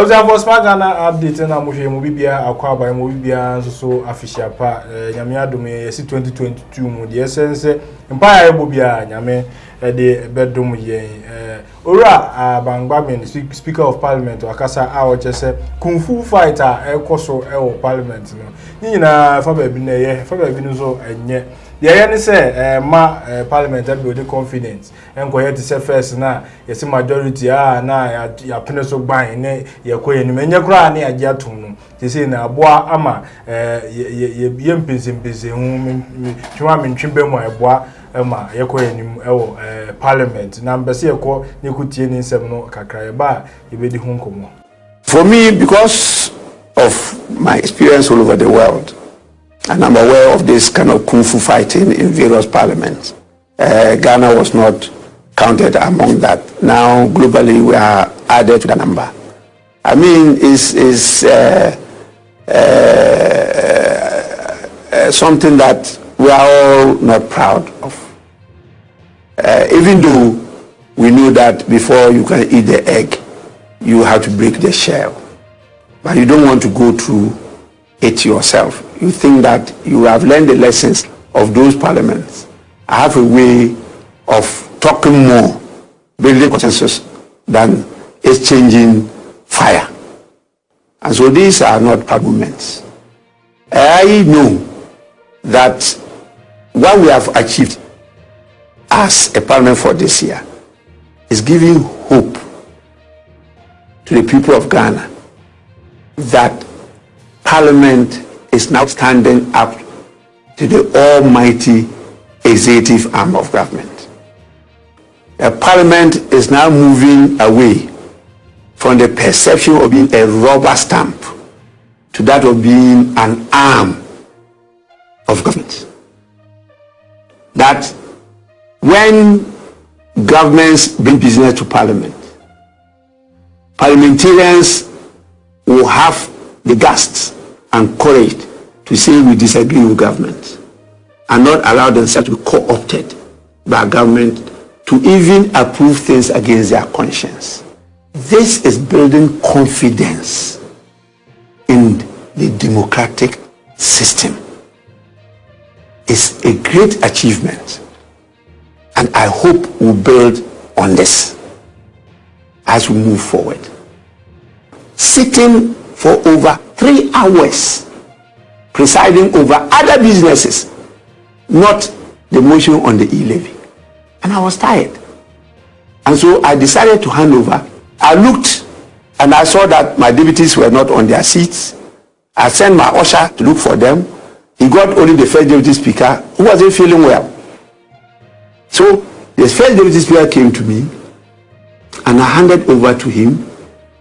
for Smagana update and I'm with Mobibia, Aquaba, Mobibia, so official part, Yamiadome, 2022, the essence, Empire Bobia, Yame, the bedroom ye. Ora, Bangbamin, Speaker of Parliament, Akasa, our just Kunfu fighter, El Coso, El Parliament. Nina, Faber Bine, Faber Binuzo, and yet. The end say, Parliament have built confidence. And go ahead to say first now, yes, majority now ya peneso buying, ya queen, and your granny a jatum. You see, now, bois ama, ye pimpins in busy, Chuamin Chimbemo, a bois, Emma, ya queen, Parliament. Number see a call, you could tell in some no cacriba, you be the home. For me, because of my experience all over the world, and I'm aware of this kind of kung fu fighting in various parliaments. Ghana was not counted among that. Now, globally, we are added to the number. I mean, it's something that we are all not proud of. Even though we know that before you can eat the egg, you have to break the shell. But you don't want to go through it yourself. You think that you have learned the lessons of those parliaments. I have a way of talking more, building consensus, than exchanging fire. And so these are not proud moments. I know that what we have achieved as a parliament for this year is giving hope to the people of Ghana that Parliament is now standing up to the almighty executive arm of government. The Parliament is now moving away from the perception of being a rubber stamp to that of being an arm of government. That when governments bring business to Parliament, parliamentarians will have the guts and courage to say we disagree with government and not allow themselves to be co-opted by government to even approve things against their conscience. This is building confidence in the democratic system. It's a great achievement, and I hope we'll build on this as we move forward. Sitting for over 3 hours, presiding over other businesses, not the motion on the e-levy. And I was tired. And so I decided to hand over. I looked and I saw that my deputies were not on their seats. I sent my usher to look for them. He got only the first deputy speaker who wasn't feeling well. So the first deputy speaker came to me and I handed over to him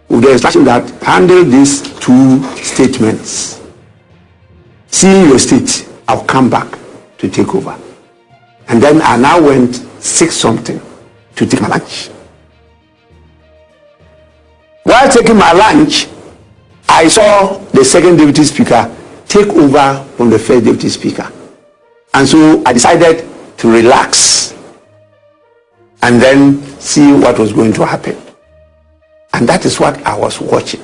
with the instruction that handle these 2 statements. See your state, I'll come back to take over. And then I now went 6 something to take my lunch. While taking my lunch, I saw the second deputy speaker take over from the first deputy speaker. And so I decided to relax and then see what was going to happen. And that is what I was watching.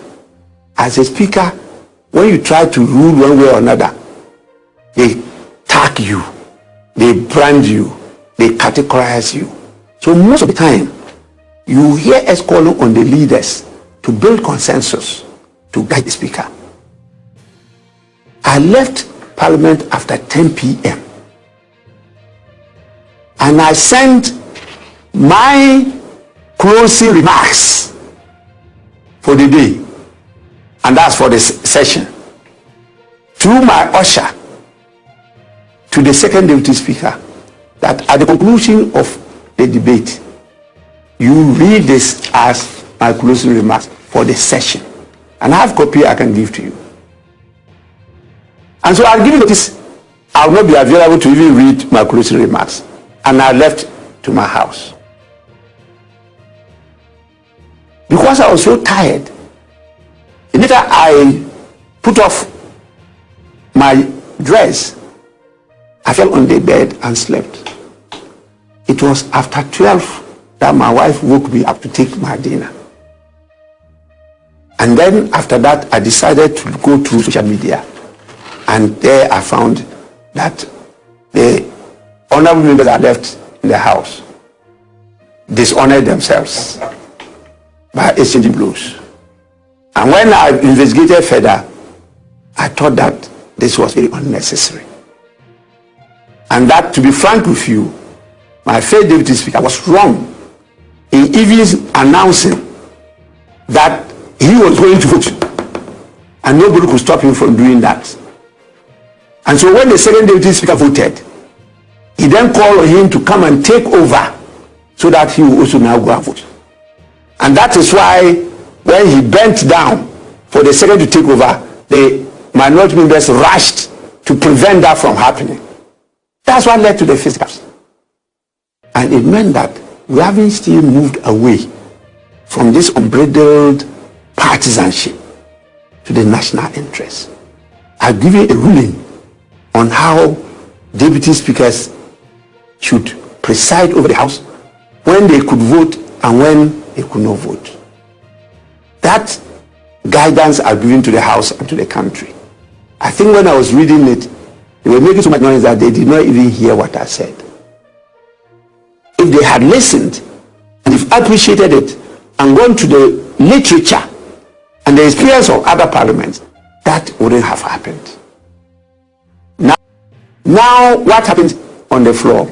As a speaker, when you try to rule one way or another, they tag you, they brand you, they categorize you. So most of the time, you hear us calling on the leaders to build consensus to guide the speaker. I left Parliament after 10 p.m. and I sent my closing remarks for the day, and that's for the session, through my usher to the second deputy speaker, that at the conclusion of the debate, you read this as my closing remarks for the session. And I have a copy I can give to you. And so I'll give you notice, I will not be available to even read my closing remarks. And I left to my house. Because I was so tired, later I put off my dress. I fell on the bed and slept. It was after 12 that my wife woke me up to take my dinner. And then after that, I decided to go through social media. And there I found that the honorable members that left in the house dishonored themselves by exchanging blows. And when I investigated further, I thought that this was very unnecessary. And that, to be frank with you, my first deputy speaker was wrong in even announcing that he was going to vote, and nobody could stop him from doing that. And so when the second deputy speaker voted, he then called on him to come and take over so that he will also now go and vote. And that is why when he bent down for the second to take over, the minority members rushed to prevent that from happening. That's what led to the fisticuffs. And it meant that we haven't still moved away from this unbridled partisanship to the national interest. I've given a ruling on how deputy speakers should preside over the house, when they could vote and when they could not vote. That guidance I've given to the house and to the country. I think when I was reading it, they were making so much noise that they did not even hear what I said. If they had listened and if appreciated it and gone to the literature and the experience of other parliaments, that wouldn't have happened. Now what happens on the floor,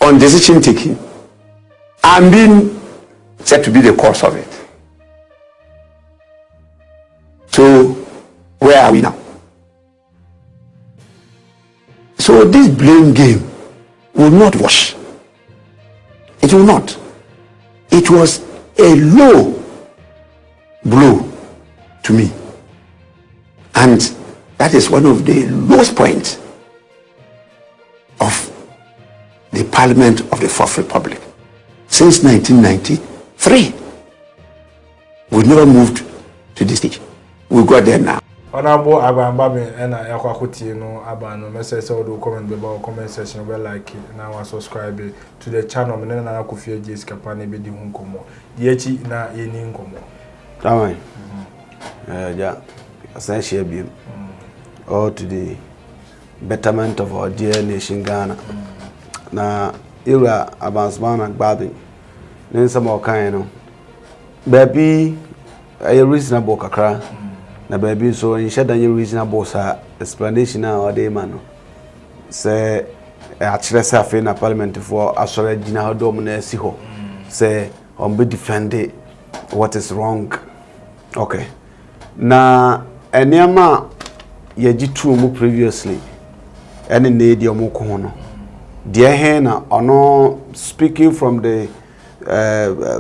on decision taking, I'm being said to be the cause of it. So where are we now? So this blame game will not wash. It will not. It was a low blow to me. And that is one of the lowest points of the Parliament of the Fourth Republic. Since 1993, we've never moved to this stage. We got there now. Honorable Abambabi and Yakwakuti, Abano, message all the comment below, comment section, well like it, now subscribe to the channel, and then I could feel J's Capani be the Hunkomo. Yechi na Yenin Komo. Tamai. Yeah, essentially, all to the betterment of our dear nation Ghana. Na ira abansman and bathing. Then some more kind, baby, a reasonable kakra. Na baby so in Shatta reasonable sa explanation na ode man say a chere say afi na parliament for asore gina Adom na si ho say on be defend what is wrong. Okay, na eniama ye jitu mu previously ene na edi omo ko ho no de he na ono speaking from the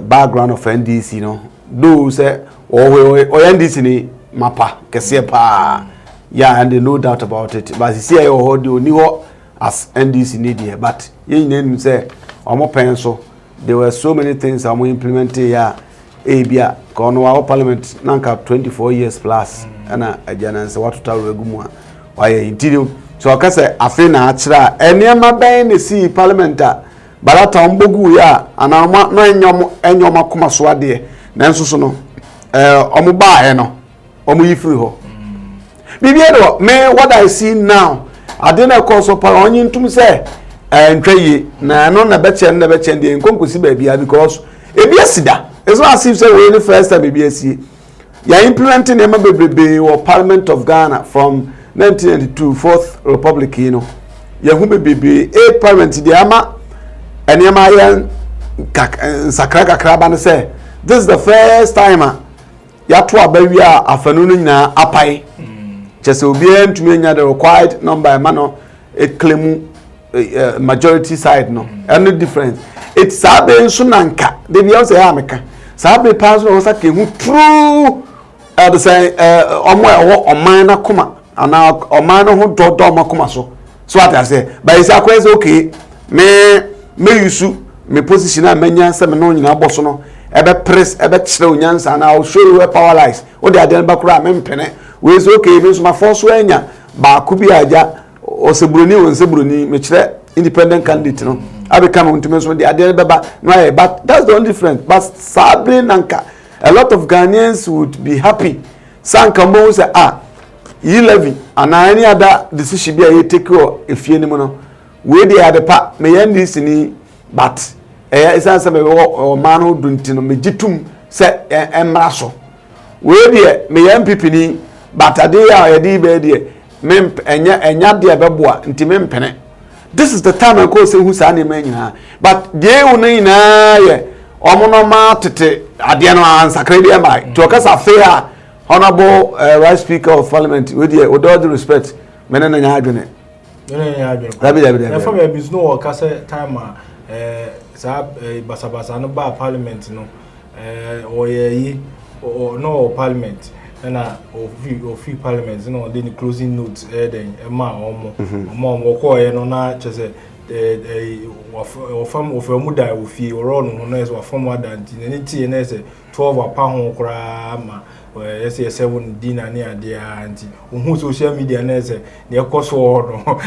background of NDC no do say o NDC ni mapa kese pa yeah, and no doubt about it, but see I hold you new as NDC need here, but you name say omo penso there were so many things I'm implementing here abia kono our parliament nanka 24 years plus and agana say what to tell regumu why intidio so akase afi na achira eniema ben ne si parliamenta barata mbogu ya ana no enyoma koma so ade na nso so no omo ba he no omo yifiri ho bibiero me what I see now I didn't cause so par onyin tum say ntwaye na no na bechen de nkonkosi ba bia because ebi asida it's not as if say we the first time ebi asi ya implementing ema bebrebe or Parliament of Ghana from 1992 Fourth Republic you know ya hu bebrebe a parliament di ama eniema ya sakra kraba no say this is the first time ya to abawia afanu no nyina apai chese obi entumi nya the required number mano a claim majority side no any difference it's sabe nso nanka de bia say ameka sabe pass no say ke hu true the say omo oman na koma ana oman no ho dodo makoma so what I say but is akwese okay me yusu me position amanya se me no nyina boso no ebe press ebe kire onyansa na I'll show you where power lies o de aden bakura me mpene we is okay me so ma force anya ba ku bi aja osebroni wonsebroni me kire independent candidate no abeka no ntime so de aden beba no but that's the only difference but sabri nanka a lot of Ghanaians would be happy. San Kambo say, you levy, and any other decision be a take if you know. We dey the part, may end this in but it's answer me or man who don't know me jitum say embraso. We dey may MPP ni but a day a day be there. Mem enya dia beboa nti mempene. This is the time I go say who sa na nyina. But dey wonu nyina ye omono ma tete ade no ansakre dey mai. To kasa fair honorable Vice Speaker of Parliament with all the respect mena na nya adwene. Na from your business no kasa time sa basabasa no ba Parliament no oyeyi or no Parliament na ofi Parliament no dey closing note then ma omo ko ye no na chese of muda ofi run no is wa form wadanti na ti na say 12 apa ho kra ma yes 7 dinner near there anti who social media na say na ekoso no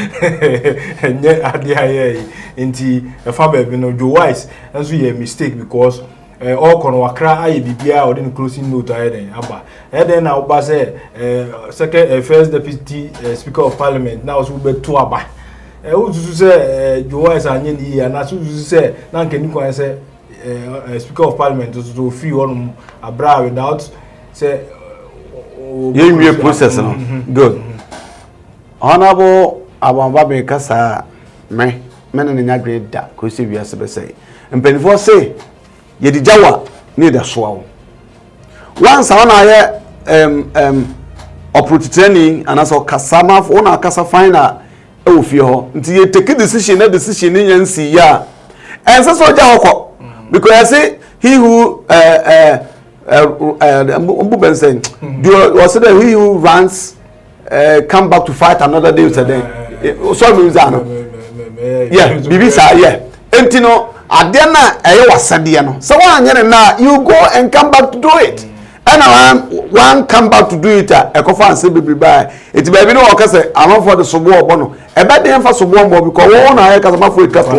enye ade aye nti efa ba bi no do wise enso ye mistake because all kono wakra aye bibia or den closing note aye den aba then na oba say second first deputy speaker of parliament now so be to aba uzuzu say do wise anye ni na so uzuzu say na nke ni kwan say speaker of parliament to free on abra without say you process no good honorable abamba be kasa me na nyagre da ko se wiase be say mpanifo say ye di jawa ni da so awo once on aye opportunity and as kasama for na kasa final e wo fie ho nti ye take decision ni nyansi ya ense so ja hokọ because I say he who was it he who runs come back to fight another day today. So means yeah, bibisa yeah. Entino adena eye wasade no. So one na you go and come back to do it. And one come back to do it e kofa anse bebre ba. It baby no work say am for the sobo obo e be dey fa sobo obo because one na eye kasama for it kasto.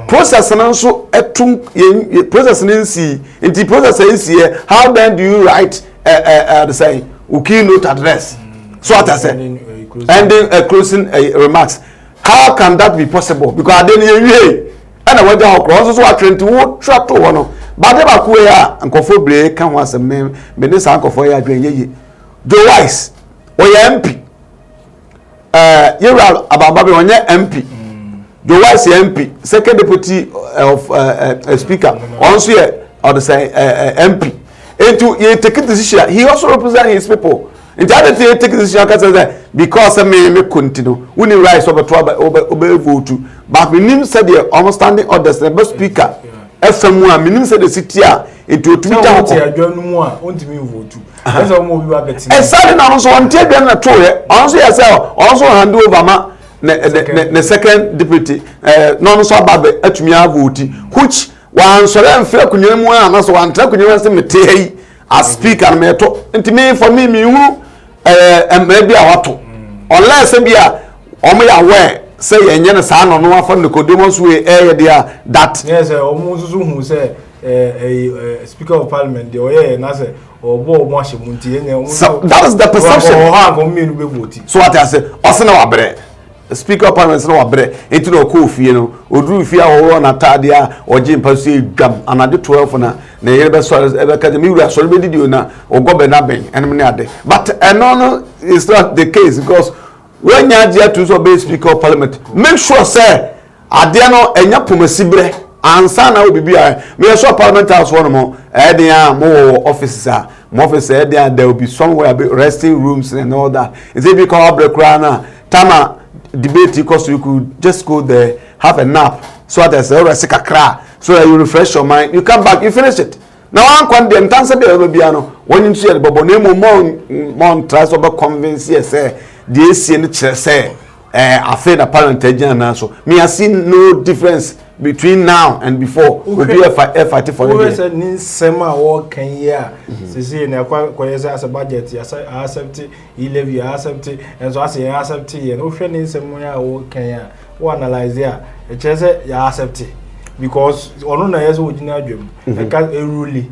Process na so etum process na nsi nti process nsi how then do you write the say keynote address so what I say ending closing remarks how can that be possible because then you and I went down cross so what to trap to one but they ba ku ya nkofo bre kan ho asem me ne sa nkofo ya adwen yeye do wise o ya MP Yura Abababe onye MP the wise MP second deputy of speaker also here or the say MP into he take decision he also represent his people into other thing take decision because me continue we need rise over vote but we need say the almost standing orders the best speaker FM one minim say the city into Twitter adwanu mu a ontimi vote esa mo bi ba beti e sade na so on tie na to ye also yourself also hand over ma the second deputy no so ababe atumi vote which one so dem fe akunye mu a na so one tra akunye se mete as speaker me to ntimi for me hu maybe awato unless bia omo ya we say yenye na sa no no afa Nicodemus we dia that yes omo susu hu say speaker of parliament the na say obo mo ahye munti yenye that is the perception so what I say osena wabre speaker of parliament na wabre enti no Kofi no oduru fie a na tade a oje mpaso edwam anade 12 na yebe so ebe ka mi wura so be didio na ogobe na ben enem ne ade but no is not the case because when you are to be speaker of parliament make sure say ade no enya pomasibre ansa na obibi a me so parliament house one mo e dey mo offices a mo office e dey there will be somewhere resting rooms and all that is it because break na tama debate because you could just go there have a nap so that there's a kakra so that you refresh your mind you come back you finish it now one can dem tan say be no when you see the bobo name mon try to convince you say the AC no chere say after the parliament agent na so me I see no difference between now and before we be a fight for the we say nin sema wo kan here say na kwa yes as budget accept levy accept and so as accept and no hwe nin sema ya wo kan ya wo analyze ya chere say ya accept because ono na yeso ogina adwam e ka eruli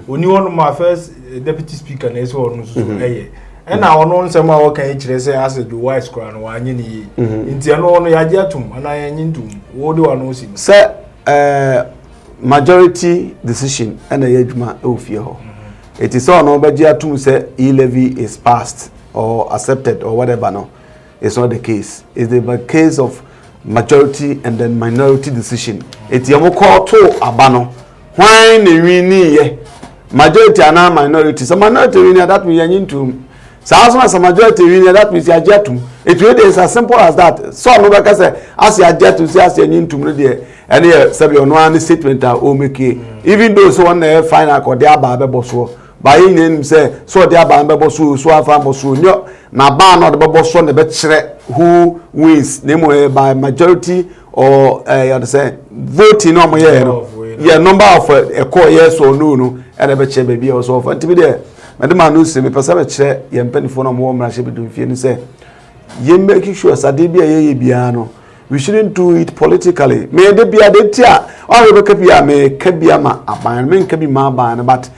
oni ono ma first deputy speaker na yeso ono so eye e na ono nsem a wo kan kire say as the wise kra no anye ni nti no ono ya je atum ana anye ntum wo de wano si say majority decision ana ye adwuma e ofie ho it is all no beje atum say e-levy is passed or accepted or whatever. No, it's not the case. It's the case of majority and then minority decision. It's your call to abano. Why ni wini majority and minority? So minority wini that means you're into. So as a majority wini that means you're jetum. It really is as simple as that. So no like I say, as you're jetum, say as you're into me and here, sabi on one statement that make even though so one final or they are babe by in say so they are babe so afam so no na ba no the babo so na be kire who wins name by majority or you say voting no mo yeah number of a call yes or no and be kire baby or so for nti be there madam no say me person be kire ye mpanifo no mo mra she be do fie ni say ye make sure sade bia ye bia no we shouldn't do it politically me de bia de tia or be ka bia me ka bia ma aban me ka bi ma aban but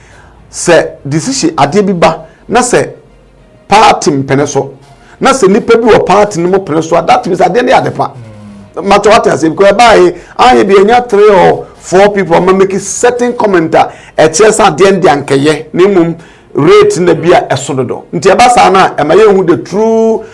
say decision ade bi ba na say party mpeneso na say nipa bi wo party no mpeneso that means ade na ade pa matter what I say because by I be anya 3 or 4 people am make certain commenter e chesa ade ndi ankeye na mum rate na bia esododo nti e ba sa na e ma ye hu the true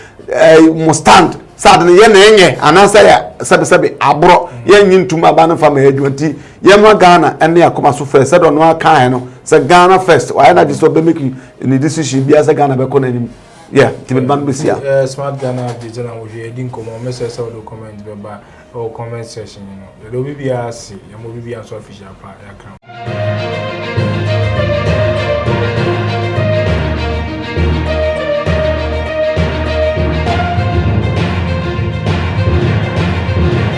must stand sad na ye na enye anansa ya sabe abro ye nyintuma ba na fama adwo nti ye ma Ghana ene akoma so first said on one kan no say Ghana first why na just be make any decision bia say Ghana be kona nim yeah tibet ban be sia smart Ghana dey na wo je din komo message say do comment be ba or comment section you know the bibia see ya mo bibia so official pa ya kan